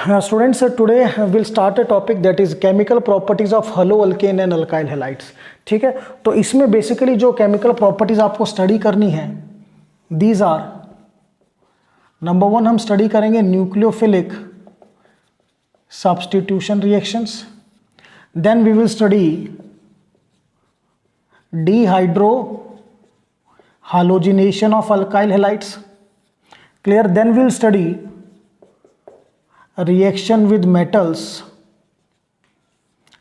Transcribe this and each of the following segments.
Students, today we'll start a topic that is chemical properties of haloalkane and alkyl halides. ठीक है, तो इसमें basically जो chemical properties आपको स्टडी करनी है, दीज आर, नंबर 1 हम स्टडी करेंगे nucleophilic substitution reactions, then we will study dehydrohalogenation of alkyl halides, clear. Then we will study reaction with metals,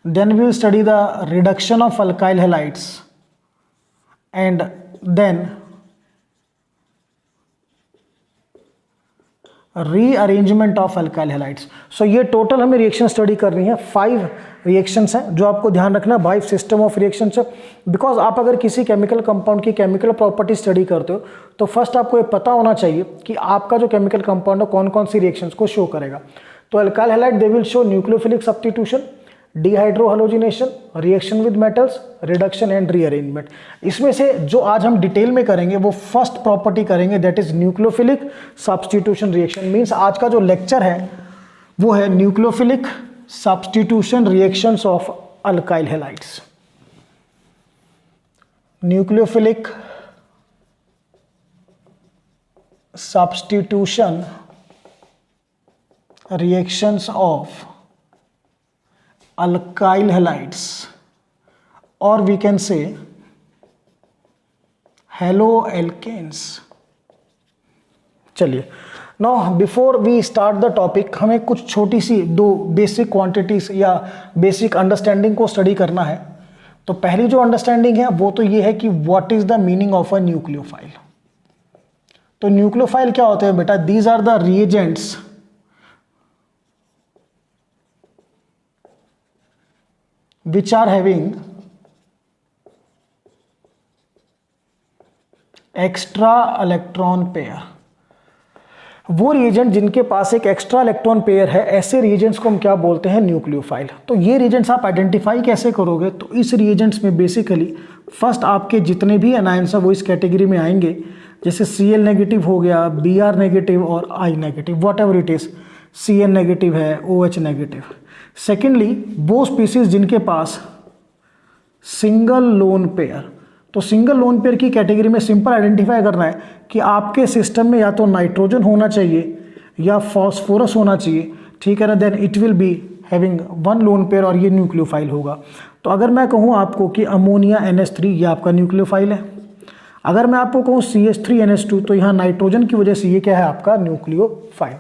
then we will study the reduction of alkyl halides, and then rearrangement of alkyl halides. So ये total हमें reaction study करनी है. 5 reactions हैं जो आपको ध्यान रखना, 5 system of reactions है. बिकॉज आप अगर किसी केमिकल कंपाउंड की केमिकल प्रॉपर्टी स्टडी करते हो तो फर्स्ट आपको ये पता होना चाहिए कि आपका जो केमिकल कंपाउंड है कौन कौन सी रिएक्शंस को शो करेगा. तो alkyl halide they will show nucleophilic substitution, dehydrohalogenation, reaction with metals, reduction and rearrangement. इसमें से जो आज हम डिटेल में करेंगे वो फर्स्ट प्रॉपर्टी करेंगे, that is nucleophilic substitution reaction. Means आज का जो लेक्चर है वो है nucleophilic substitution reactions of alkyl halides. Nucleophilic substitution reactions of alkyl halides, or we can say haloalkanes. चलिए, now before we start the topic हमें कुछ छोटी सी 2 बेसिक क्वांटिटीज या बेसिक अंडरस्टैंडिंग को स्टडी करना है. तो पहली जो अंडरस्टैंडिंग है वो तो ये है कि what is the meaning of a nucleophile. तो न्यूक्लियोफाइल क्या होते हैं बेटा? These are the reagents which are having extra electron pair. वो रिएजेंट जिनके पास एक एक्स्ट्रा इलेक्ट्रॉन पेयर है, ऐसे रिएजेंट्स को हम क्या बोलते हैं? न्यूक्लियोफाइल. तो ये रिएजेंट्स आप आइडेंटिफाई कैसे करोगे? तो इस रिएजेंट्स में बेसिकली फर्स्ट आपके जितने भी एनायंस है वो इस कैटेगरी में आएंगे, जैसे Cl नेगेटिव हो गया, Br नेगेटिव और I negative, what ever it is. Cn negative है, OH नेगेटिव. सेकेंडली वो स्पीसीज जिनके पास सिंगल लोन पेयर. तो सिंगल लोन पेयर की कैटेगरी में सिंपल आइडेंटिफाई करना है कि आपके सिस्टम में या तो नाइट्रोजन होना चाहिए या फॉस्फोरस होना चाहिए, ठीक है ना. Then it will be having 1 lone pair और ये न्यूक्लियोफाइल होगा. तो अगर मैं कहूँ आपको कि अमोनिया NH3 ये आपका न्यूक्लियोफाइल है, अगर मैं आपको कहूँ CH3NH2 तो यहाँ नाइट्रोजन की वजह से ये क्या है? आपका न्यूक्लियोफाइल.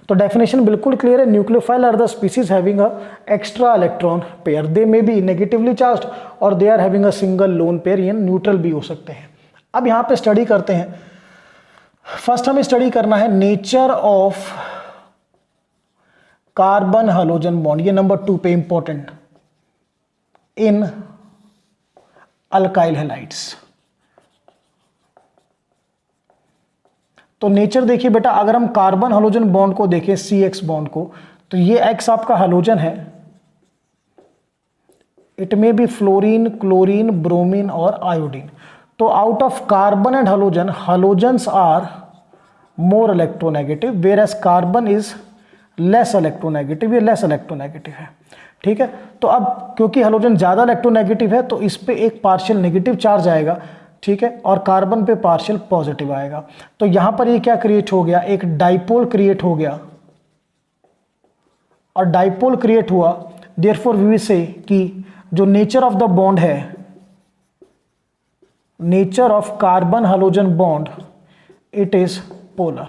तो डेफिनेशन बिल्कुल क्लियर है. Nucleophiles are the species having a extra electron pair. They may be negatively charged और they are having a single lone pair. ये न्यूट्रल भी हो सकते हैं. अब यहाँ पे स्टडी करते हैं. फर्स्ट हमें स्टडी करना है nature of carbon hydrogen bond. ये नंबर 2 पे इंपॉर्टेंट इन अल्काइल हैलाइड्स. तो नेचर देखिए बेटा, अगर हम कार्बन हाइड्रोजन बॉन्ड को देखें, CX बॉन्ड को, तो ये X आपका हाइड्रोजन है. It may be fluorine, chlorine, bromine और आयोडीन. तो out of carbon and hydrogen, hydrogens are more electronegative whereas carbon is less electronegative. ये लेस इलेक्ट्रोनेगेटिव है, ठीक है. तो अब क्योंकि हाइड्रोजन ज्यादा इलेक्ट्रोनेगेटिव है तो इस पे एक पार्शियल नेगेटिव चार्ज आएगा, ठीक है, और कार्बन पे पार्शियल पॉजिटिव आएगा. तो यहां पर ये क्या क्रिएट हो गया? एक डाइपोल क्रिएट हो गया. और डाइपोल क्रिएट हुआ, देयरफॉर वी विल से कि जो नेचर ऑफ द बॉन्ड है, nature of carbon hydrogen bond, it is polar.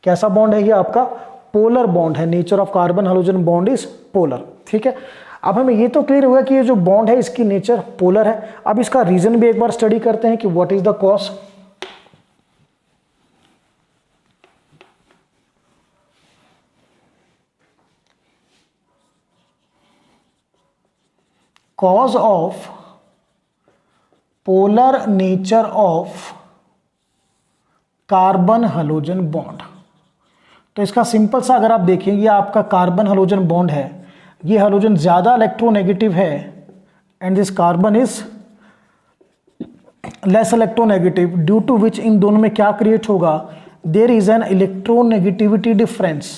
कैसा बॉन्ड है ये? आपका पोलर बॉन्ड है. Nature of carbon hydrogen bond is polar, ठीक है. अब हमें ये तो क्लियर हुआ कि ये जो बॉन्ड है इसकी नेचर पोलर है. अब इसका रीजन भी एक बार स्टडी करते हैं कि what is the cause. Cause of polar nature of carbon hydrogen bond. तो इसका सिंपल सा अगर आप देखें, ये आपका कार्बन हाइड्रोजन बॉन्ड है, ये हाइड्रोजन ज्यादा इलेक्ट्रोनेगेटिव है and this carbon is less electronegative, due to which इन दोनों में क्या क्रिएट होगा? There is an electronegativity difference.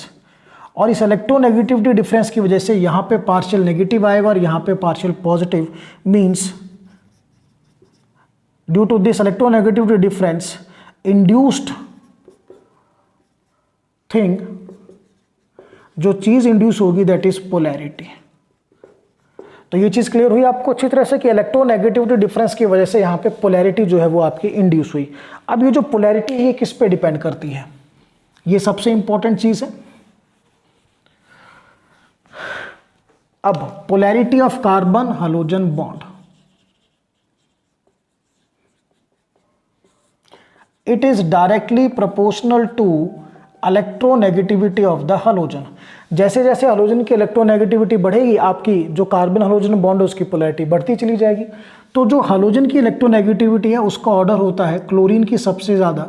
और इस इलेक्ट्रोनेगेटिविटी डिफरेंस की वजह से यहाँ पे पार्शियल नेगेटिव आएगा और यहाँ पे partial positive, means due to this electronegativity difference induced thing, जो चीज इंड्यूस होगी दैट इज पोलैरिटी। तो ये चीज क्लियर हुई आपको अच्छी तरह से कि इलेक्ट्रोनेगेटिविटी डिफरेंस की वजह से यहाँ पे पोलैरिटी जो है वो आपकी इंड्यूस हुई। अब ये जो पोलैरिटी है ये किस पे डिपेंड करती है, ये सबसे इंपॉर्टेंट चीज है। अब polarity of carbon halogen bond, it is directly proportional to electronegativity of the halogen. जैसे जैसे हैलोजन की इलेक्ट्रोनेगेटिविटी बढ़ेगी, आपकी जो कार्बन हैलोजन बॉन्ड है उसकी पोलैरिटी बढ़ती चली जाएगी। तो जो हैलोजन की इलेक्ट्रोनेगेटिविटी है उसका ऑर्डर होता है क्लोरीन की सबसे ज़्यादा,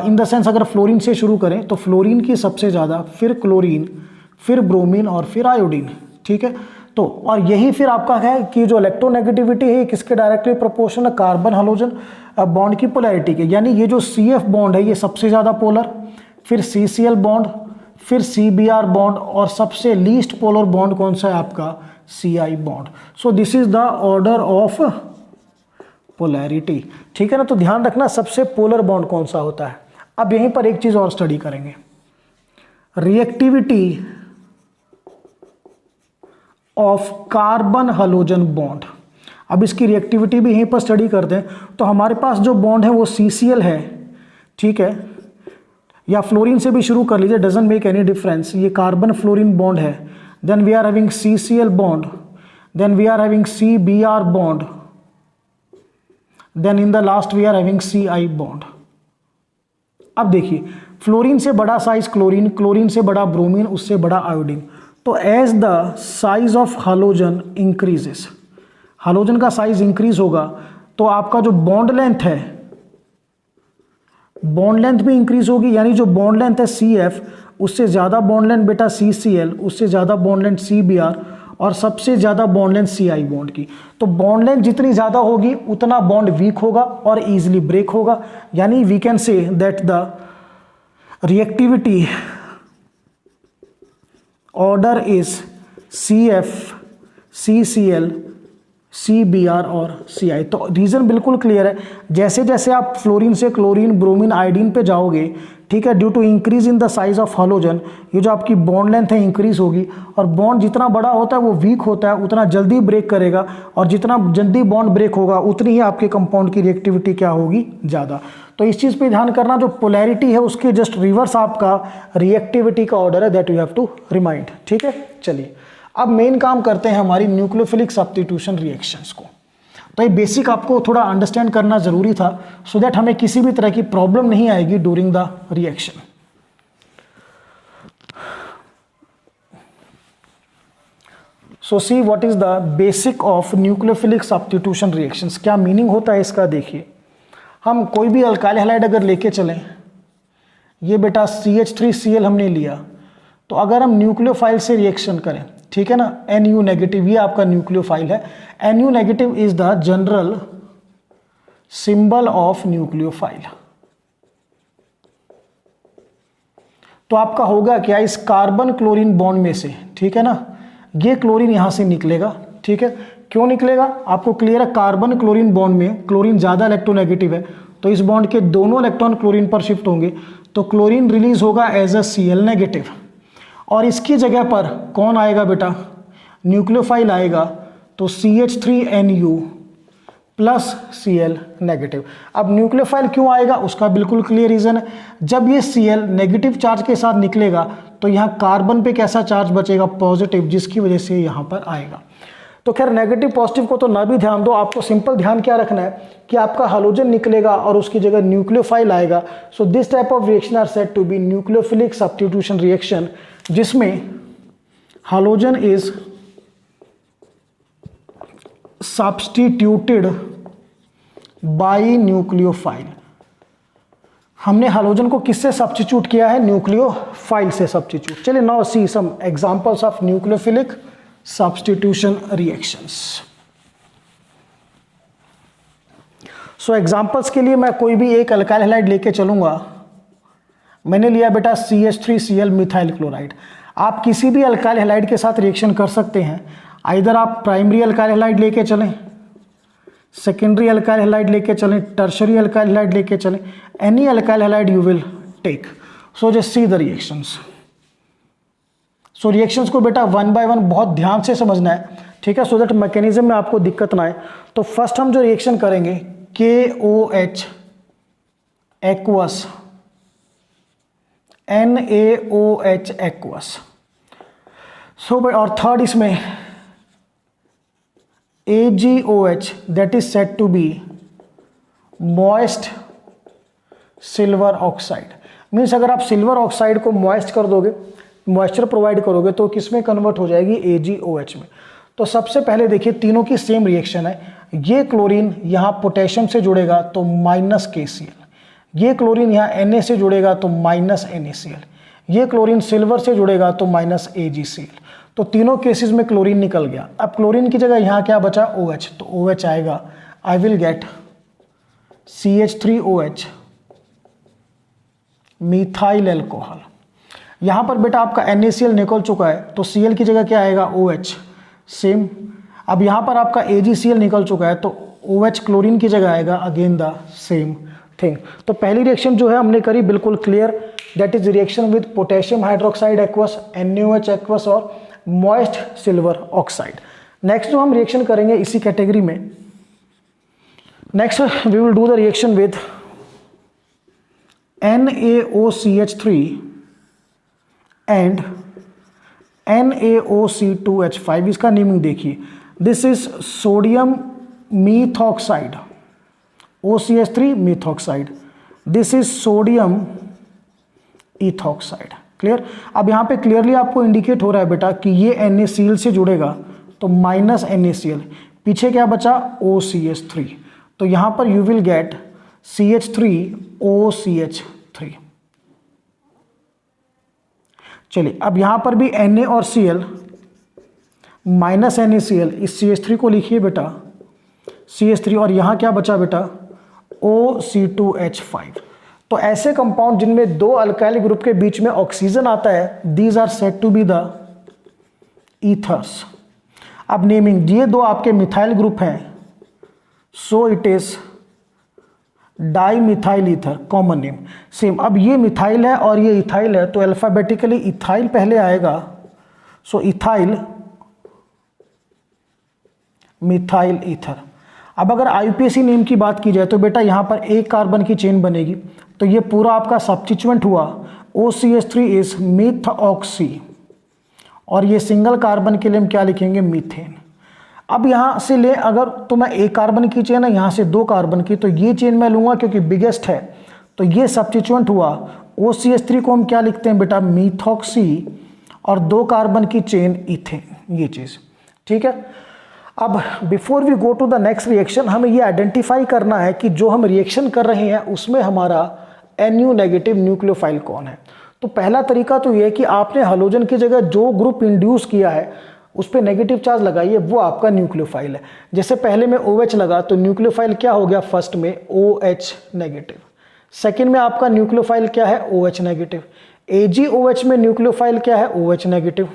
इन द सेंस अगर फ्लोरीन से शुरू करें तो फ्लोरीन की सबसे ज़्यादा, फिर क्लोरीन, फिर ब्रोमीन और फिर आयोडीन, ठीक है। तो और यही फिर आपका है कि जो इलेक्ट्रोनेगेटिविटी है किसके directly proportional, carbon halogen bond की पोलैरिटी के। यानी ये जो CF बॉन्ड है ये सबसे ज़्यादा पोलर, फिर CCl बॉन्ड, फिर CBr बॉन्ड और सबसे लीस्ट पोलर बॉन्ड कौन सा है आपका, Ci bond. So this is the order of polarity, ठीक है ना। तो ध्यान रखना सबसे पोलर बॉन्ड कौन सा होता है। अब यहीं पर एक चीज और स्टडी करेंगे, reactivity of carbon halogen bond. अब इसकी रिएक्टिविटी भी यहीं पर स्टडी करते हैं। तो हमारे पास जो बॉन्ड है वो CCl है, ठीक है, या फ्लोरीन से भी शुरू कर लीजिए, डजंट मेक एनी डिफरेंस। ये कार्बन फ्लोरीन बॉन्ड है, then we are having CCl bond, then we are having CBr bond, then in the last we are having Ci bond. अब देखिए फ्लोरीन से बड़ा साइज क्लोरीन, क्लोरीन से बड़ा bromine, उससे बड़ा आयोडीन। तो as the size of halogen increases, halogen का साइज इंक्रीज होगा तो आपका जो बॉन्ड लेंथ है, बॉन्ड लेंथ भी इंक्रीज होगी। यानी जो बॉन्ड लेंथ है CF, उससे ज़्यादा बॉन्ड लेंथ बेटा CCl, उससे ज़्यादा बॉन्ड लेंथ CBr और सबसे ज़्यादा बॉन्ड लेंथ Ci बॉन्ड की। तो बॉन्ड लेंथ जितनी ज़्यादा होगी उतना बॉन्ड वीक होगा और ईजिली ब्रेक होगा। यानी we can say that the reactivity order is CF, CCl, CBr और Ci। तो रीज़न बिल्कुल क्लियर है, जैसे जैसे आप फ्लोरीन से क्लोरीन, ब्रोमीन, आयोडीन पे जाओगे, ठीक है, due to increase in the size of halogen, ये जो आपकी बॉन्ड लेंथ है इंक्रीज होगी। और बॉन्ड जितना बड़ा होता है वो वीक होता है, उतना जल्दी ब्रेक करेगा, और जितना जल्दी बॉन्ड ब्रेक होगा उतनी ही आपके कंपाउंड की रिएक्टिविटी क्या होगी, ज़्यादा। तो इस चीज़ पे ध्यान करना, जो पोलैरिटी है उसके जस्ट रिवर्स आपका रिएक्टिविटी का ऑर्डर है, that you have to remind, ठीक है। चलिए अब मेन काम करते हैं हमारी न्यूक्लियोफिलिक सब्स्टिट्यूशन रिएक्शंस को। तो ये बेसिक आपको थोड़ा अंडरस्टैंड करना जरूरी था, सो दैट हमें किसी भी तरह की प्रॉब्लम नहीं आएगी during the reaction. So see what is the basic of nucleophilic substitution reactions. क्या मीनिंग होता है इसका, देखिए हम कोई भी अल्काइल हैलाइड अगर लेके चलें, ये बेटा CH3Cl हमने लिया, तो अगर हम न्यूक्लियोफाइल से रिएक्शन करें, ठीक है ना, Nu नेगेटिव ये आपका न्यूक्लियोफाइल है। Nu negative is the general symbol of nucleophile. तो आपका होगा क्या, इस कार्बन क्लोरीन बॉन्ड में से, ठीक है ना, ये क्लोरीन यहां से निकलेगा, ठीक है। क्यों निकलेगा आपको क्लियर है, कार्बन क्लोरीन बॉन्ड में क्लोरीन ज्यादा इलेक्ट्रोनेगेटिव है, तो इस बॉन्ड के दोनों इलेक्ट्रॉन क्लोरीन पर शिफ्ट होंगे, तो क्लोरीन रिलीज होगा एज अ Cl नेगेटिव, और इसकी जगह पर कौन आएगा बेटा, न्यूक्लियोफाइल आएगा, तो CH3Nu प्लस Cl नेगेटिव। अब न्यूक्लियोफाइल क्यों आएगा उसका बिल्कुल क्लियर रीजन है, जब ये Cl नेगेटिव चार्ज के साथ निकलेगा तो यहाँ कार्बन पे कैसा चार्ज बचेगा, पॉजिटिव, जिसकी वजह से यहाँ पर आएगा। तो खैर नेगेटिव पॉजिटिव को तो ना भी ध्यान दो, आपको सिंपल ध्यान क्या रखना है कि आपका हैलोजन निकलेगा और उसकी जगह न्यूक्लियोफाइल आएगा। So this type of reaction are said to be nucleophilic substitution reaction, जिसमें halogen is substituted by nucleophile. हमने हैलोजन को किससे सब्स्टिट्यूट किया है, न्यूक्लियोफाइल से सब्स्टिट्यूट। चलिए now see some examples of nucleophilic substitution reactions. So examples के लिए मैं कोई भी एक अल्काइल हैलाइड लेके चलूंगा। मैंने लिया बेटा CH3Cl मिथाइल क्लोराइड। आप किसी भी अल्काइल हैलाइड के साथ रिएक्शन कर सकते हैं, आइदर आप प्राइमरी अल्काइल हैलाइड लेके चलें, सेकेंडरी अल्काइल हैलाइड लेके चलें, टर्शरी अल्काइल हैलाइड लेके चलें, any alkyl halide you will take. So just see the reactions. So reactions को बेटा वन बाय वन बहुत ध्यान से समझना है, ठीक है, सो दैट मैकेनिज्म में आपको दिक्कत ना आए। तो फर्स्ट हम जो रिएक्शन करेंगे KOH aqueous NaOH aqueous. So और थर्ड इसमें AgOH that is said to be moist silver oxide. Means अगर आप सिल्वर ऑक्साइड को मॉइस्ट कर दोगे, मॉइस्चर प्रोवाइड करोगे, तो किस में कन्वर्ट हो जाएगी, AgOH में। तो सबसे पहले देखिए तीनों की सेम रिएक्शन है। ये क्लोरीन यहाँ पोटेशियम से जुड़ेगा तो माइनस KCl, ये क्लोरीन यहाँ Na से जुड़ेगा तो माइनस NaCl, ये क्लोरीन सिल्वर से जुड़ेगा तो माइनस AgCl। तो तीनों केसेस में क्लोरीन निकल गया। अब क्लोरीन की जगह यहाँ क्या बचा, OH, तो OH आएगा, आई will gate CH3OH methyl alcohol. यहाँ पर बेटा आपका NaCl निकल चुका है तो Cl की जगह क्या आएगा, OH, सेम। अब यहाँ पर आपका AgCl निकल चुका है तो OH क्लोरीन की जगह आएगा, अगेन द सेम थिंग। तो पहली रिएक्शन जो है हमने करी बिल्कुल clear, that is reaction with potassium hydroxide aqueous, NaOH aqueous और मॉइस्ट सिल्वर ऑक्साइड। नेक्स्ट जो हम रिएक्शन करेंगे इसी कैटेगरी में, next we will do the reaction with NaOCH3 and NaOC2H5। इसका नेमिंग देखिए, this is sodium methoxide, OCH3 methoxide, this is sodium ethoxide. Clear. अब यहाँ पे क्लियरली आपको इंडिकेट हो रहा है बेटा कि ये NaCl से जुड़ेगा तो माइनस NaCl, पीछे क्या बचा, OCH3, तो यहाँ पर यू विल गेट CH3OCH3। चलिए अब यहाँ पर भी Na और Cl माइनस NaCl, इस CH3 को लिखिए बेटा CH3, और यहाँ क्या बचा बेटा, OC2H5। तो ऐसे कंपाउंड जिनमें दो अल्काइल ग्रुप के बीच में ऑक्सीजन आता है, these are said to be the ethers. अब नेमिंग, ये दो आपके मिथाइल ग्रुप हैं, so it is dimethyl ether, common name same. अब ये मिथाइल है और ये इथाइल है तो अल्फाबेटिकली इथाइल पहले आएगा, सो इथाइल मिथाइल ईथर। अब अगर IUPAC नेम की बात की जाए तो बेटा यहाँ पर एक कार्बन की चेन बनेगी, तो ये पूरा आपका सब्स्टिट्यूएंट हुआ, OCH3 इज मिथऑक्सी, और ये सिंगल कार्बन के लिए हम क्या लिखेंगे, मीथेन। अब यहाँ से ले, अगर तो मैं एक कार्बन की चेन है, यहाँ से दो कार्बन की, तो ये चेन मैं लूँगा क्योंकि बिगेस्ट है, तो ये सब्स्टिट्यूएंट हुआ। OCH3 को हम क्या लिखते हैं बेटा, मीथॉक्सी, और दो कार्बन की चेन इथेन, ये चीज़ ठीक है। अब before we go to the next reaction, हमें ये आइडेंटिफाई करना है कि जो हम रिएक्शन कर रहे हैं उसमें हमारा NU नेगेटिव न्यूक्लियोफाइल कौन है। तो पहला तरीका तो ये है कि आपने हाइड्रोजन की जगह जो ग्रुप इंड्यूस किया है उस पर नेगेटिव चार्ज लगाइए, वो आपका न्यूक्लियोफाइल है। जैसे पहले में OH लगा तो न्यूक्लियोफाइल क्या हो गया, फर्स्ट में OH नेगेटिव, सेकेंड में आपका न्यूक्लियोफाइल क्या है, OH नेगेटिव। AgOH में न्यूक्लियोफाइल क्या है, OH नेगेटिव।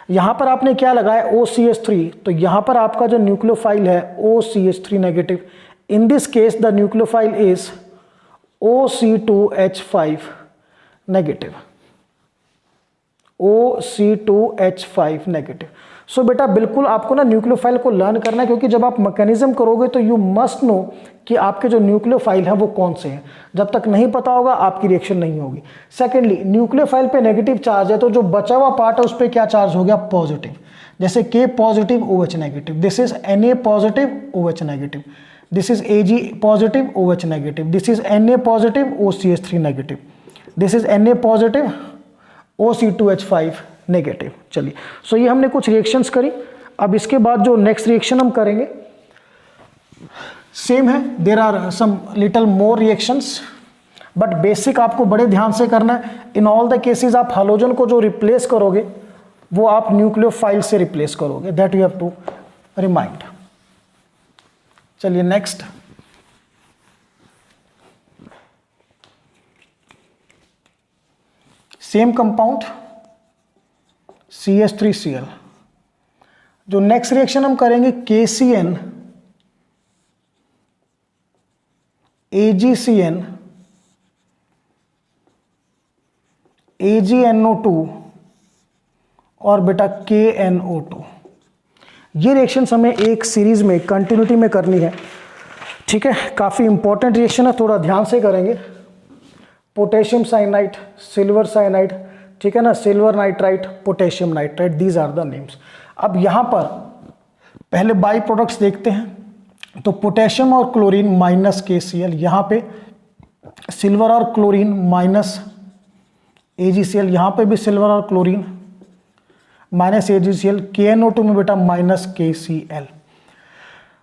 यहाँ पर आपने क्या लगाया, OCH3, तो यहाँ पर आपका जो न्यूक्लियोफाइल है OCH3 negative. In this case the nucleophile is OC2H5 negative, OC2H5 negative. So बेटा बिल्कुल आपको ना न्यूक्लियोफाइल को लर्न करना है, क्योंकि जब आप मैकेनिज्म करोगे तो यू मस्ट नो कि आपके जो न्यूक्लियोफाइल हैं वो कौन से हैं। जब तक नहीं पता होगा आपकी रिएक्शन नहीं होगी। सेकेंडली, न्यूक्लियोफाइल पे नेगेटिव चार्ज है तो जो बचा हुआ पार्ट है उस पर क्या चार्ज हो गया, पॉजिटिव। जैसे K positive OH negative, this is Na positive OH negative, this is Ag positive OH negative, this is Na positive OCH3 negative, this is Na positive OC2H5 negative. चलिए, सो ये हमने कुछ रिएक्शंस करी। अब इसके बाद जो नेक्स्ट रिएक्शन हम करेंगे सेम है, there are some little more reactions, but basic आपको बड़े ध्यान से करना है। इन ऑल द केसेस आप हाइड्रोजन को जो रिप्लेस करोगे वो आप न्यूक्लियोफाइल से रिप्लेस करोगे, that you have to remind. चलिए नेक्स्ट, सेम कंपाउंड CH3Cl। जो नेक्स्ट रिएक्शन हम करेंगे KCN AgCN AgNO2 और बेटा KNO2। ये रिएक्शन हमें एक सीरीज में कंटिन्यूटी में करनी है, ठीक है। काफ़ी इंपॉर्टेंट रिएक्शन है, थोड़ा ध्यान से करेंगे। पोटेशियम साइनाइड, सिल्वर साइनाइड, ठीक है ना, silver nitrite, potassium nitrite, these are the names. अब यहाँ पर पहले बाई प्रोडक्ट्स देखते हैं। तो पोटेशियम और क्लोरीन माइनस KCl, यहाँ पे सिल्वर और क्लोरीन माइनस AgCl, यहाँ पे भी सिल्वर और क्लोरीन माइनस AgCl, KNO2 में बेटा माइनस KCl।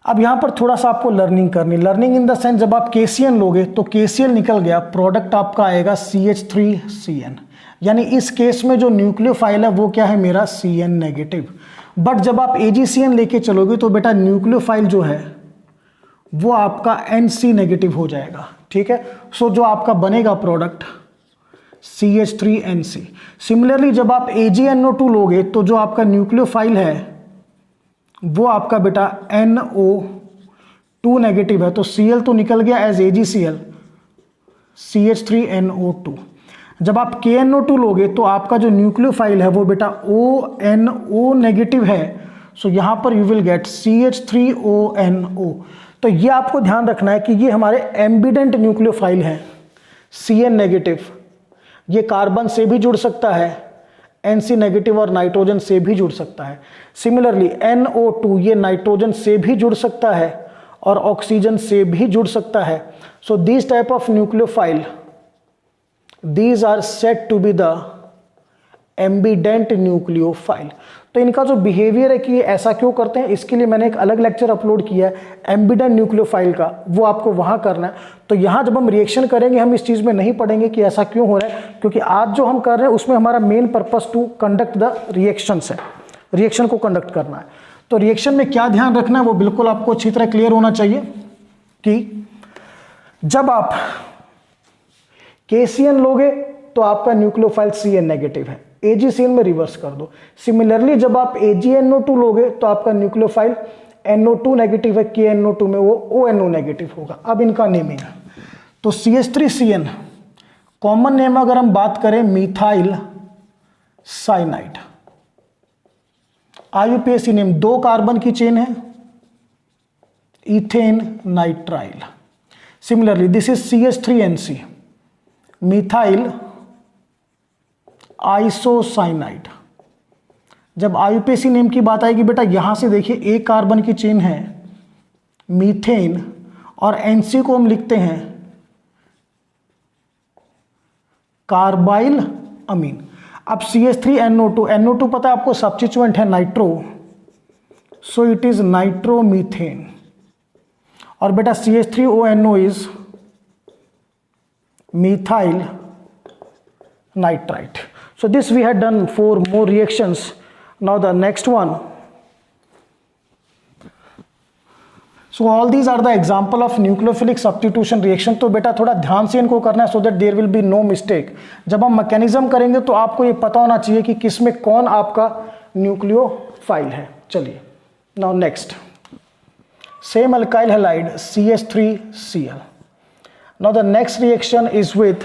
अब यहाँ पर थोड़ा सा आपको लर्निंग करनी, लर्निंग इन द सेंस जब आप KCN लोगे तो KCl निकल गया, प्रोडक्ट आपका आएगा CH3CN, यानी इस केस में जो न्यूक्लियोफाइल है वो क्या है मेरा CN नेगेटिव। बट जब आप AgCN लेके चलोगे तो बेटा न्यूक्लियोफाइल जो है वो आपका NC नेगेटिव हो जाएगा, ठीक है। सो जो आपका बनेगा प्रोडक्ट CH3NC। सिमिलरली जब आप AgNO2 लोगे तो जो आपका न्यूक्लियोफाइल है वो आपका बेटा NO2 नेगेटिव है, तो Cl तो निकल गया एज AgCl, CH3NO2। जब आप KNO2 लोगे तो आपका जो न्यूक्लियोफाइल है वो बेटा ONO नेगेटिव है, सो यहाँ पर यू विल गेट CH3ONO। तो ये आपको ध्यान रखना है कि ये हमारे एम्बिडेंट न्यूक्लियोफाइल है, CN नेगेटिव। ये कार्बन से भी जुड़ सकता है, NC नेगेटिव और नाइट्रोजन से भी जुड़ सकता है। सिमिलरली NO2 ये नाइट्रोजन से भी जुड़ सकता है और ऑक्सीजन से भी जुड़ सकता है। सो this type of nucleophile, these are said to be the ambient nucleophile. तो इनका जो बिहेवियर है कि ये ऐसा क्यों करते हैं, इसके लिए मैंने एक अलग लेक्चर अपलोड किया है एम्बिडेंट न्यूक्लियोफाइल का, वो आपको वहाँ करना है। तो यहाँ जब हम रिएक्शन करेंगे हम इस चीज़ में नहीं पढ़ेंगे कि ऐसा क्यों हो रहा है, क्योंकि आज जो हम कर रहे हैं उसमें हमारा main purpose to conduct the reactions है, रिएक्शन को कंडक्ट करना है। तो रिएक्शन में क्या ध्यान रखना है वो बिल्कुल आपको अच्छी तरह क्लियर होना चाहिए कि जब आप KCN लोगे तो आपका न्यूक्लियोफाइल CN नेगेटिव है, AgCN में रिवर्स कर दो। सिमिलरली जब आप AgNO2 लोगे तो आपका न्यूक्लियोफाइल NO2 नेगेटिव है, KNO2 में वो ONO नेगेटिव होगा। अब इनका नेमिंग है तो CH3CN, कॉमन नेम अगर हम बात करें methyl cyanide. IUPAC name, 2 carbon की चेन है, ethane nitrile. Similarly this is CH3NC, methyl isocyanide. जब IUPAC नेम की बात आएगी बेटा यहां से देखिए 1 कार्बन की चेन है मीथेन और NC को हम लिखते हैं कार्बाइल अमीन। अब CH3NO2, NO2 पता है आपको सब्स्टिट्यूएंट है nitro, so it is nitromethane. और बेटा CH3ONO is methyl nitrite. So this we had done 4 more reactions. Now the next one. So all these are the example of nucleophilic substitution reaction. तो बेटा थोड़ा ध्यान से इनको करना है so that there will be no mistake. जब हम मैकेनिज्म करेंगे तो आपको ये पता होना चाहिए कि किस में कौन आपका न्यूक्लियोफाइल है। चलिए now next, same alkyl halide CH3Cl. Now the next reaction is with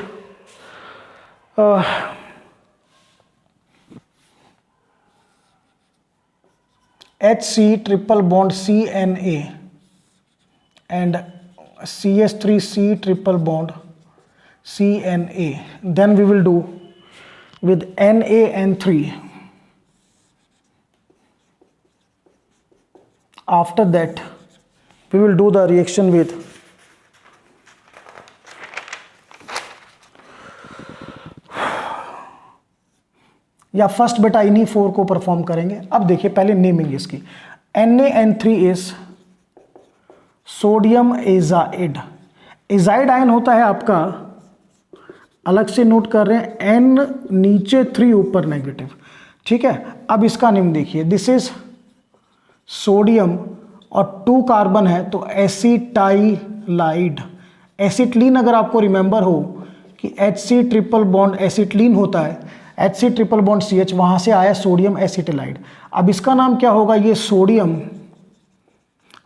HC triple bond CNA and CH3C triple bond CNA. Then we will do with NaN3. After that we will do the reaction with या first बेटा इन्हीं 4 को perform करेंगे। अब देखिए पहले naming इसकी, NaN3 is sodium azide. Azide ion होता है आपका, अलग से नोट कर रहे हैं, N नीचे 3 ऊपर नेगेटिव, ठीक है। अब इसका नेम देखिए, दिस इज सोडियम और 2 कार्बन है तो एसिटाइलाइड। एसिटलीन अगर आपको रिमेंबर हो कि HC ट्रिपल बॉन्ड एसिटलीन होता है, HC ट्रिपल बॉन्ड CH, वहाँ से आया सोडियम एसिटिलाइड। अब इसका नाम क्या होगा, ये सोडियम,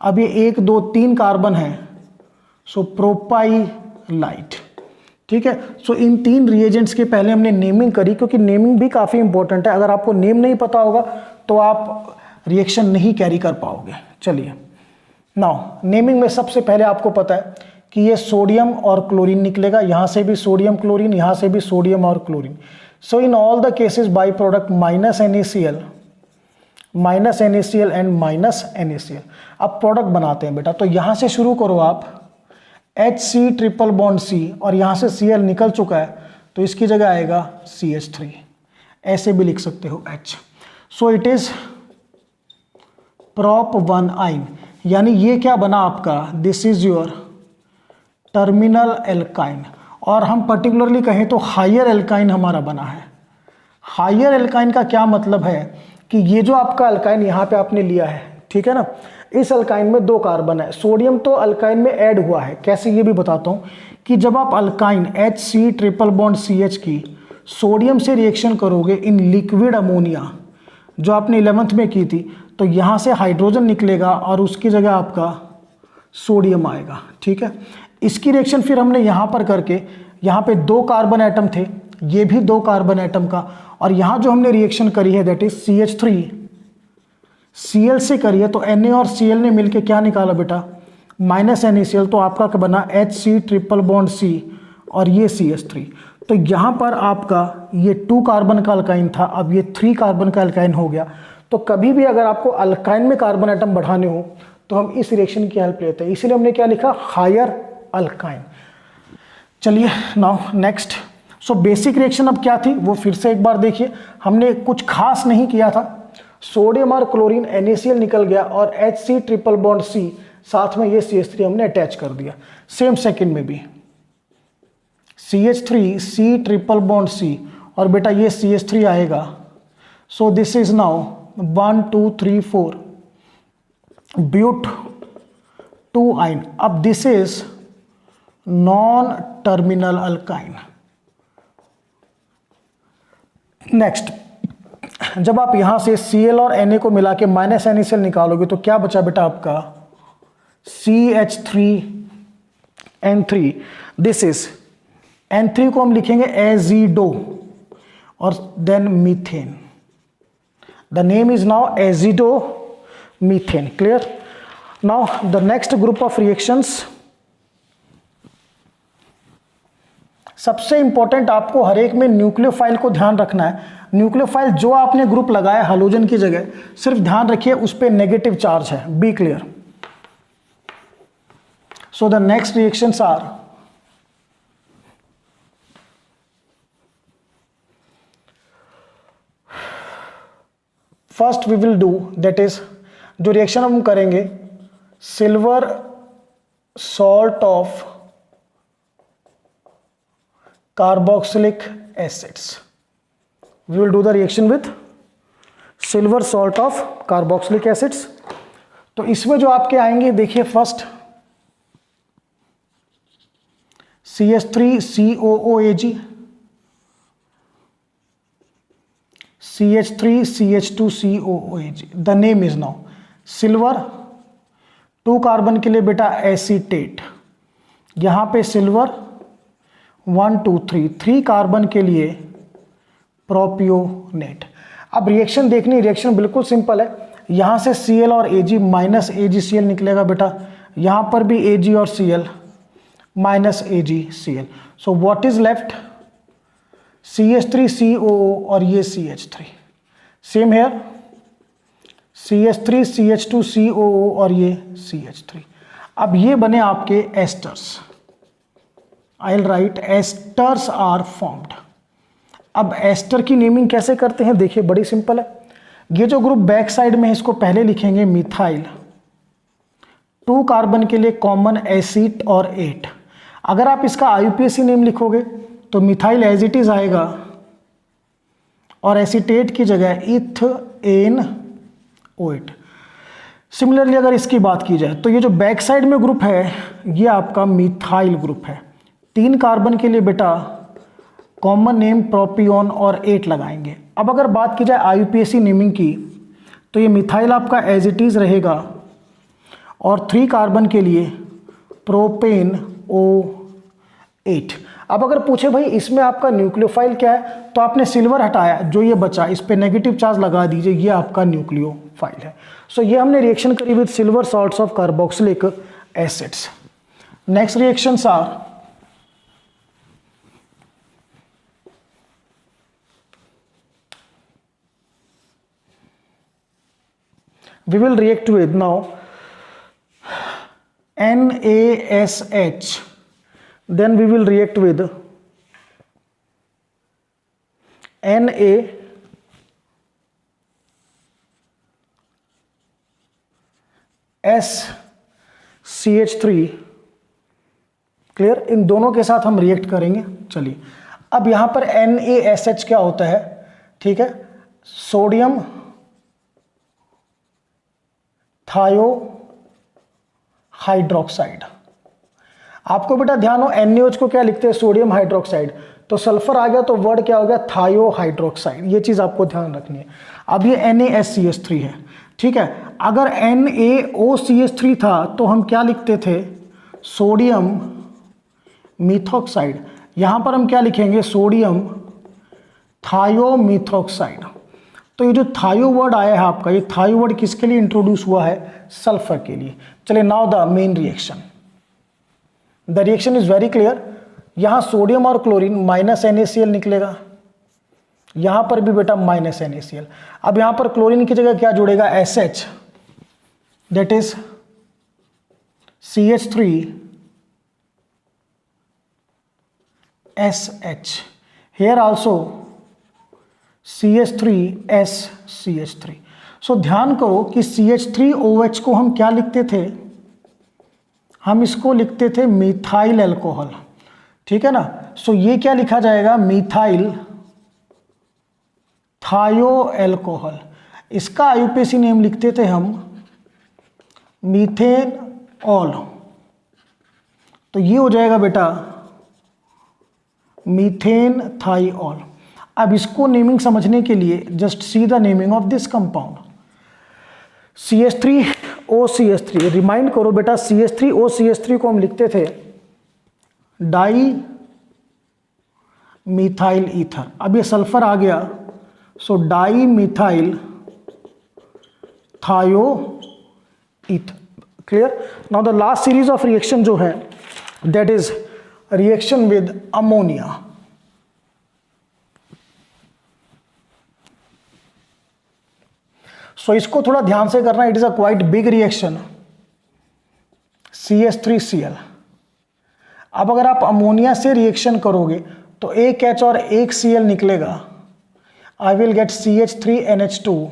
अब ये 1 2 3 कार्बन है, सो प्रोपाइलाइट। ठीक है, सो इन 3 रिएजेंट्स के पहले हमने नेमिंग करी, क्योंकि नेमिंग भी काफ़ी इंपॉर्टेंट है। अगर आपको नेम नहीं पता होगा तो आप रिएक्शन नहीं कैरी कर पाओगे। चलिए नाउ नेमिंग में सबसे पहले आपको पता है कि ये सोडियम और क्लोरीन निकलेगा, यहाँ से भी सोडियम क्लोरीन, यहाँ से भी सोडियम और chlorine. So in all the cases by product minus NaCl and minus NaCl। अब प्रोडक्ट बनाते हैं बेटा, तो यहाँ से शुरू करो आप, HC ट्रिपल बॉन्ड C, और यहाँ से Cl निकल चुका है तो इसकी जगह आएगा CH3, ऐसे भी लिख सकते हो H। So it is prop 1 आइन, यानी ये क्या बना आपका, this is your terminal alkyne. और हम पर्टिकुलरली कहें तो हायर एल्काइन हमारा बना है। हायर एल्काइन का क्या मतलब है कि ये जो आपका अल्काइन यहाँ पे आपने लिया है, ठीक है ना, इस अल्काइन में 2 कार्बन है, सोडियम तो अल्काइन में ऐड हुआ है। कैसे, ये भी बताता हूँ कि जब आप alkyne HC triple bond CH की सोडियम से रिएक्शन करोगे इन लिक्विड अमोनिया, जो आपने 11th में की थी, तो यहाँ से हाइड्रोजन निकलेगा और उसकी जगह आपका सोडियम आएगा। ठीक है, इसकी रिएक्शन फिर हमने यहाँ पर करके, यहाँ पे 2 कार्बन एटम थे, ये भी 2 कार्बन एटम का, और यहाँ जो हमने रिएक्शन करी है दैट इज CH3 Cl से करी है, तो Na और Cl ने मिलके क्या निकाला बेटा, माइनस NaCl, तो आपका क्या बना, HC ट्रिपल बॉन्ड C और ये CH3। तो यहाँ पर आपका ये 2 कार्बन का अल्काइन था, अब ये 3 कार्बन का अल्काइन हो गया। तो कभी भी अगर आपको अल्काइन में कार्बन एटम बढ़ाने हो तो हम इस रिएक्शन की हेल्प लेते हैं, इसीलिए हमने क्या लिखा, हायर अल्काइन। चलिए now next. So basic reaction अब क्या थी वो फिर से एक बार देखिए, हमने कुछ खास नहीं किया था, सोडियम और क्लोरीन NaCl निकल गया और HC ट्रिपल बॉन्ड C, साथ में ये CH3 हमने अटैच कर दिया। सेम सेकंड में भी CH3 C triple bond C, और बेटा ये CH3 आएगा। So this is now 1 2 3 4 but 2 yne. अब this is non terminal alkyne. Next, जब आप यहां से Cl और Na को मिला के माइनस NaCl निकालोगे तो क्या बचा बेटा आपका, CH3N3। दिस इज N3 को हम लिखेंगे एजिडो और then methane. The name is now azido methane. Clear. Now the next group of reactions, सबसे इंपॉर्टेंट आपको हर एक में न्यूक्लियोफाइल को ध्यान रखना है। न्यूक्लियोफाइल जो आपने ग्रुप लगाया हाइड्रोजन की जगह, सिर्फ ध्यान रखिए उस पे नेगेटिव चार्ज है, be clear. So the next reactions are first we will do that is, जो रिएक्शन हम करेंगे, silver salt of carboxylic acids. We will do the reaction with silver salt of carboxylic acids। तो इसमें जो आपके आएंगे देखिए, first CH3COOAg, CH3CH2COOAg। The name is now silver. 2 carbon के लिए बेटा एसीटेट, यहां पे सिल्वर 1 2 3 कार्बन के लिए प्रोपियोनेट। अब रिएक्शन देखनी, रिएक्शन बिल्कुल सिंपल है। यहाँ से Cl और Ag माइनस AgCl निकलेगा बेटा, यहाँ पर भी Ag और Cl minus AgCl। So what is left, CH3COO और ये CH3। सेम हेयर CH3CH2COO और ये CH3। अब ये बने आपके esters. I will write esters are formed. अब एस्टर की नेमिंग कैसे करते हैं देखिए, बड़ी सिंपल है। ये जो ग्रुप बैक साइड में है इसको पहले लिखेंगे मिथाइल, 2 कार्बन के लिए कॉमन एसिड और 8। अगर आप इसका IUPAC नेम लिखोगे तो मिथाइल एज इट इज आएगा और एसीटेट की जगह इथेनOH। सिमिलरली अगर इसकी बात की जाए तो ये जो बैक साइड में ग्रुप है ये आपका मिथाइल ग्रुप है। 3 कार्बन के लिए बेटा कॉमन नेम प्रोपियोन और 8 लगाएंगे। अब अगर बात की जाए आईयूपीएसी नेमिंग की, तो ये मिथाइल आपका एज इट इज़ रहेगा और 3 कार्बन के लिए प्रोपेन O8। अब अगर पूछे भाई इसमें आपका न्यूक्लियोफाइल क्या है, तो आपने सिल्वर हटाया, जो ये बचा इस पे नेगेटिव चार्ज लगा दीजिए, ये आपका न्यूक्लियोफाइल है। सो ये हमने रिएक्शन करी with silver salts of carboxylic acids. Next reactions are we will react with now NaSH, then we will react with NaSCH3। Clear, इन दोनों के साथ हम रिएक्ट करेंगे। चलिए, अब यहां पर NaSH क्या होता है, ठीक है, सोडियम थायो हाइड्रोक्साइड। आपको बेटा ध्यान हो NaOH को क्या लिखते हैं, सोडियम हाइड्रोक्साइड, तो सल्फर आ गया तो वर्ड क्या हो गया, थायो हाइड्रोक्साइड। ये चीज आपको ध्यान रखनी है। अब ये NaSCH3 है, ठीक है। अगर NaOCH3 था तो हम क्या लिखते थे, सोडियम मिथॉक्साइड। यहां पर हम क्या लिखेंगे, सोडियम थायोमिथॉक्साइड। तो ये जो थायो वर्ड आया है आपका, ये थायो वर्ड किसके लिए इंट्रोड्यूस हुआ है, सल्फर के लिए। चलिए, now the main reaction. The reaction is very clear. यहां सोडियम और क्लोरीन माइनस NaCl निकलेगा, यहां पर भी बेटा माइनस NaCl। अब यहां पर क्लोरीन की जगह क्या जुड़ेगा, SH, that is CH3SH। Here also CH3SCH3। सो ध्यान करो कि CH3OH को हम क्या लिखते थे, हम इसको लिखते थे मिथाइल अल्कोहल, ठीक है ना। सो ये क्या लिखा जाएगा, मिथाइल थायो अल्कोहल। इसका आईयूपीएसी नेम लिखते थे हम मीथेन ऑल, तो ये हो जाएगा बेटा मीथेन थाईऑल। अब इसको नेमिंग समझने के लिए just see the naming of this compound, CH3OCH3। Remind करो बेटा, CH3OCH3 को हम लिखते थे डाई मिथाइल ईथर। अब ये सल्फर आ गया, so dimethyl thioether. Clear. Now the last series of reaction जो है, that is reaction with ammonia. सो इसको थोड़ा ध्यान से करना, it is a quite big reaction, CH3Cl। अब अगर आप अमोनिया से रिएक्शन करोगे तो एक H और एक Cl निकलेगा, I will get CH3NH2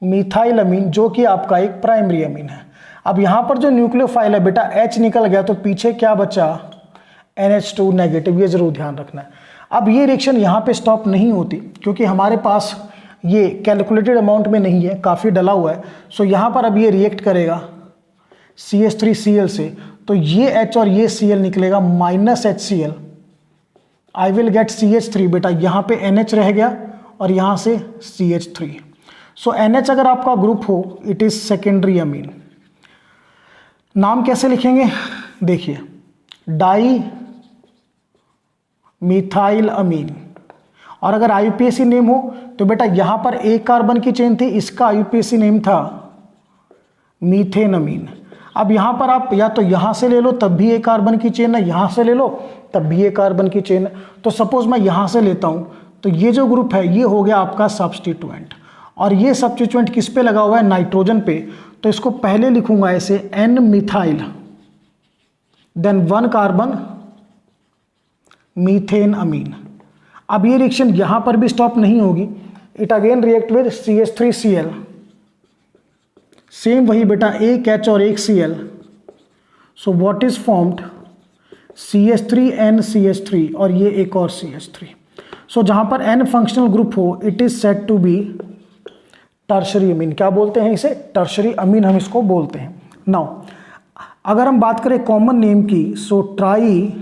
methylamine, जो कि आपका एक प्राइमरी अमीन है। अब यहां पर जो न्यूक्लियोफाइल है बेटा, H निकल गया तो पीछे क्या बचा, NH2 नेगेटिव। ये जरूर ध्यान रखना है। अब ये रिएक्शन यहाँ पे स्टॉप नहीं होती, क्योंकि हमारे पास ये कैलकुलेटेड अमाउंट में नहीं है, काफ़ी डला हुआ है। सो यहाँ पर अब ये रिएक्ट करेगा CH3Cl से, तो ये H और ये Cl निकलेगा minus HCl। I will gate CH3 बेटा, यहाँ पे NH रह गया और यहाँ से CH3। सो NH अगर आपका ग्रुप हो, इट इज सेकेंडरी अमीन। नाम कैसे लिखेंगे, देखिए, डाई मिथाइल अमीन। और अगर आईयूपीएसी नेम हो तो बेटा यहां पर एक कार्बन की चेन थी, इसका आईयूपीएसी नेम था मीथेन अमीन। अब यहां पर आप या तो यहां से ले लो तब भी एक कार्बन की चेन है, यहां से ले लो तब भी एक कार्बन की चेन है। तो सपोज मैं यहां से लेता हूं तो ये जो ग्रुप है ये हो गया आपका सब्स्टिट्यूएंट, और ये सब्स्टिट्यूएंट किस पे लगा हुआ है, नाइट्रोजन पे। तो इसको पहले लिखूंगा ऐसे N methyl, then 1 carbon methanamine. अब ये रिएक्शन यहां पर भी स्टॉप नहीं होगी, it again react with CH3Cl। Same वही बेटा, एक H और एक Cl। So what is formed, CH3NCH3 और ये एक और CH3। सो जहां पर N फंक्शनल ग्रुप हो, it is said to be tertiary amine. क्या बोलते हैं इसे, टर्शरी अमीन हम इसको बोलते हैं। नाउ अगर हम बात करें कॉमन नेम की, सो ट्राई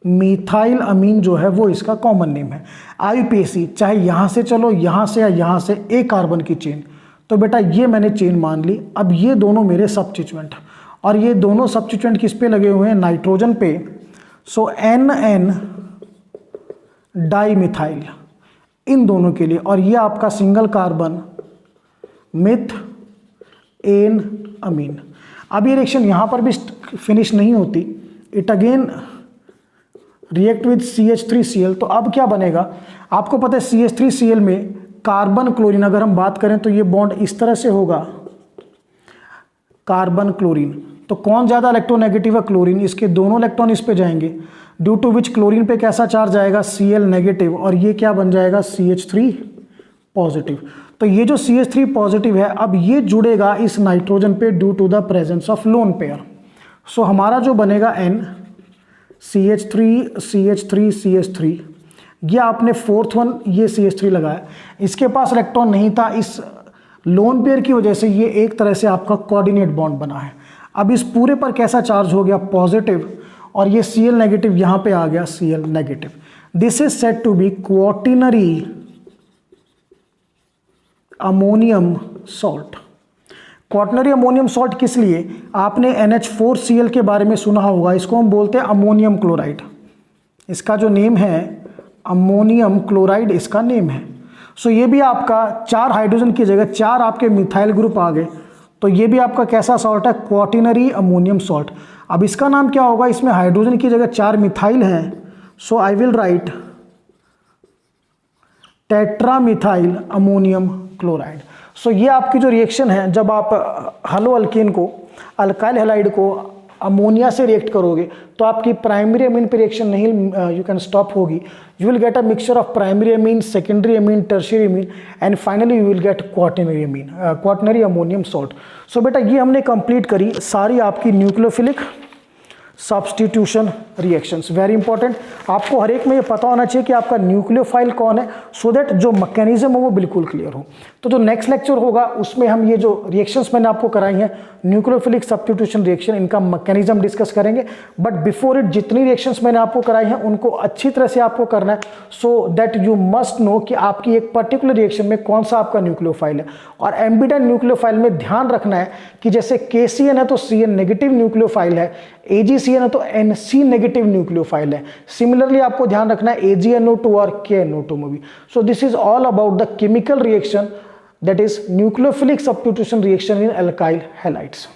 मिथाइल अमीन जो है वो इसका कॉमन नेम है। IUPAC चाहे यहाँ से चलो, यहाँ से या यहाँ से, एक कार्बन की चेन, तो बेटा ये मैंने चेन मान ली। अब ये दोनों मेरे सब्स्टिट्यूएंट, और ये दोनों सब्स्टिट्यूएंट किस पे लगे हुए हैं? नाइट्रोजन पे। सो NN डाइमिथाइल इन दोनों के लिए, और ये आपका सिंगल कार्बन मिथ एन अमीन। अब ये रिएक्शन यहाँ पर भी फिनिश नहीं होती, it again react with CH3Cl। तो अब क्या बनेगा? आपको पता है CH3Cl में कार्बन क्लोरीन, अगर हम बात करें तो ये बॉन्ड इस तरह से होगा, कार्बन क्लोरीन। तो कौन ज़्यादा इलेक्ट्रोनेगेटिव है? क्लोरीन। इसके दोनों इलेक्ट्रॉन इस पे जाएंगे, ड्यू टू विच क्लोरीन पे कैसा चार्ज आएगा? Cl नेगेटिव, और ये क्या बन जाएगा? CH3 positive. तो ये जो CH3 पॉजिटिव है, अब ये जुड़ेगा इस नाइट्रोजन पे due to the presence of lone pair. So हमारा जो बनेगा N CH3, ये आपने फोर्थ वन ये CH3 लगाया, इसके पास इलेक्ट्रॉन नहीं था, इस लोन पेयर की वजह से ये एक तरह से आपका कोऑर्डिनेट बॉन्ड बना है। अब इस पूरे पर कैसा चार्ज हो गया? पॉजिटिव, और ये Cl नेगेटिव यहाँ पे आ गया, Cl negative. This is said to be quaternary ammonium salt. Quaternary ammonium salt किस लिए? आपने NH4Cl के बारे में सुना होगा, इसको हम बोलते हैं अमोनियम क्लोराइड। इसका जो नेम है अमोनियम क्लोराइड, इसका नेम है। सो ये भी आपका 4 हाइड्रोजन की जगह 4 आपके मिथाइल ग्रुप आ गए, तो ये भी आपका कैसा सॉल्ट है? Quaternary ammonium salt. अब इसका नाम क्या होगा? इसमें हाइड्रोजन की जगह 4 मिथाइल हैं, so I will write tetramethyl ammonium chloride. So ये आपकी जो रिएक्शन है, जब आप हलो अल्केन को, अल्काइल हैलाइड को अमोनिया से रिएक्ट करोगे तो आपकी प्राइमरी अमीन पे रिएक्शन नहीं यू कैन स्टॉप होगी। You will get a mixture of primary amine, secondary amine, tertiary amine, and finally you will get quaternary amine, quaternary ammonium salt. So बेटा ये हमने कंप्लीट करी सारी आपकी nucleophilic substitution reactions. Very important, आपको हर एक में ये पता होना चाहिए कि आपका न्यूक्लियोफाइल कौन है, सो दैट जो मैकेनिज्म है वो बिल्कुल क्लियर हो। तो जो नेक्स्ट लेक्चर होगा उसमें हम ये जो रिएक्शंस मैंने आपको कराई हैं न्यूक्लियोफिलिक सब्स्टिट्यूशन रिएक्शन, इनका मैकेनिज्म डिस्कस करेंगे। बट बिफोर इट जितनी रिएक्शंस मैंने आपको कराई हैं उनको अच्छी तरह से आपको करना है, so that you must know कि आपकी एक पर्टिकुलर रिएक्शन में कौन सा आपका न्यूक्लियोफाइल है। और एम्बिडेंट न्यूक्लियोफाइल में ध्यान रखना है कि जैसे KCN है तो CN नेगेटिव न्यूक्लियोफाइल है, AgCN है तो NC नेगेटिव न्यूक्लियोफाइल है। सिमिलरली आपको ध्यान रखना है AgNO2 और KNO2 में भी। सो this is all about the chemical reaction, that is nucleophilic substitution reaction in alkyl halides.